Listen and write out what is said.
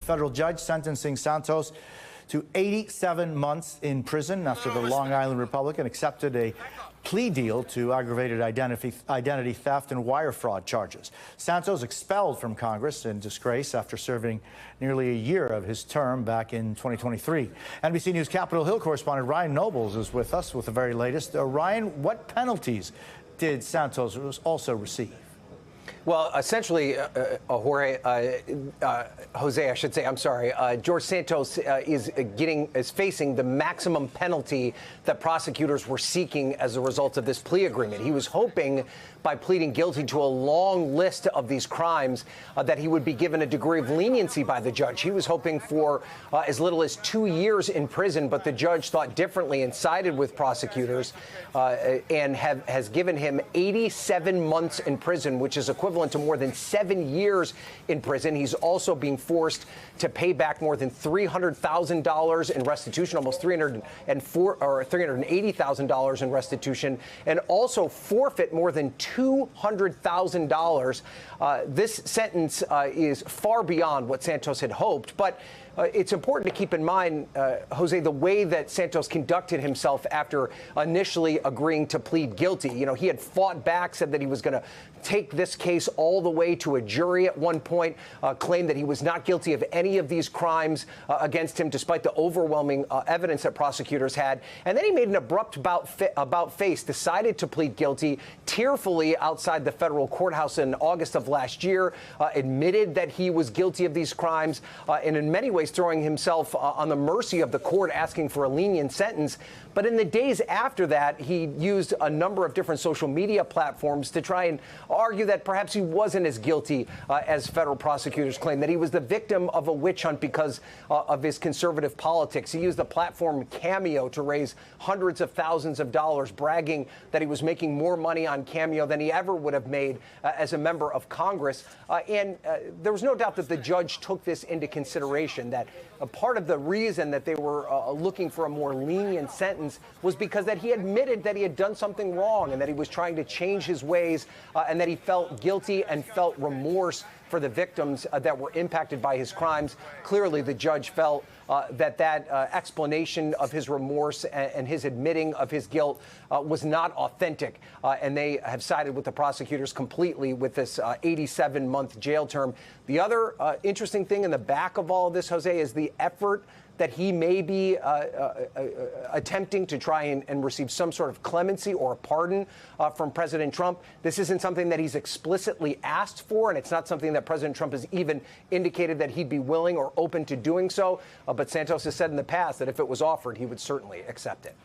Federal judge sentencing Santos to 87 months in prison after the Long Island Republican accepted a plea deal to aggravated identity theft and wire fraud charges. Santos expelled from Congress in disgrace after serving nearly a year of his term back in 2023. NBC News Capitol Hill correspondent Ryan Nobles is with us with the very latest. Ryan, what penalties did Santos also receive? Well, essentially, Jose, I should say, I'm sorry, George Santos is facing the maximum penalty that prosecutors were seeking as a result of this plea agreement. He was hoping by pleading guilty to a long list of these crimes that he would be given a degree of leniency by the judge. He was hoping for as little as 2 years in prison, but the judge thought differently and sided with prosecutors and has given him 87 months in prison, which is equivalent to more than 7 years in prison. He's also being forced to pay back more than $300,000 in restitution, almost $380,000 in restitution, and also forfeit more than $200,000. This sentence is far beyond what Santos had hoped, but it's important to keep in mind, Jose, the way that Santos conducted himself after initially agreeing to plead guilty. You know, he had fought back, said that he was going to take this case all the way to a jury at one point, claimed that he was not guilty of any of these crimes against him, despite the overwhelming evidence that prosecutors had. And then he made an abrupt about face, decided to plead guilty tearfully outside the federal courthouse in August of last year, admitted that he was guilty of these crimes, and in many ways throwing himself on the mercy of the court, asking for a lenient sentence. But in the days after that, he used a number of different social media platforms to try and argue that perhaps he wasn't as guilty as federal prosecutors claim, that he was the victim of a witch hunt because of his conservative politics. He used the platform Cameo to raise hundreds of thousands of dollars, bragging that he was making more money on Cameo than he ever would have made as a member of Congress. And there was no doubt that the judge took this into consideration, that a part of the reason that they were looking for a more lenient sentence was because that he admitted that he had done something wrong and that he was trying to change his ways, and that he felt guilty and felt remorse for the victims that were impacted by his crimes. Clearly, the judge felt that explanation of his remorse and his admitting of his guilt was not authentic, and they have sided with the prosecutors completely with this 87-month jail term. The other interesting thing in the back of all of this, Jose, is the effort that he may be attempting to try and receive some sort of clemency or a pardon from President Trump. This isn't something that he's explicitly asked for, and it's not something that President Trump has even indicated that he'd be willing or open to doing so. But Santos has said in the past that if it was offered, he would certainly accept it.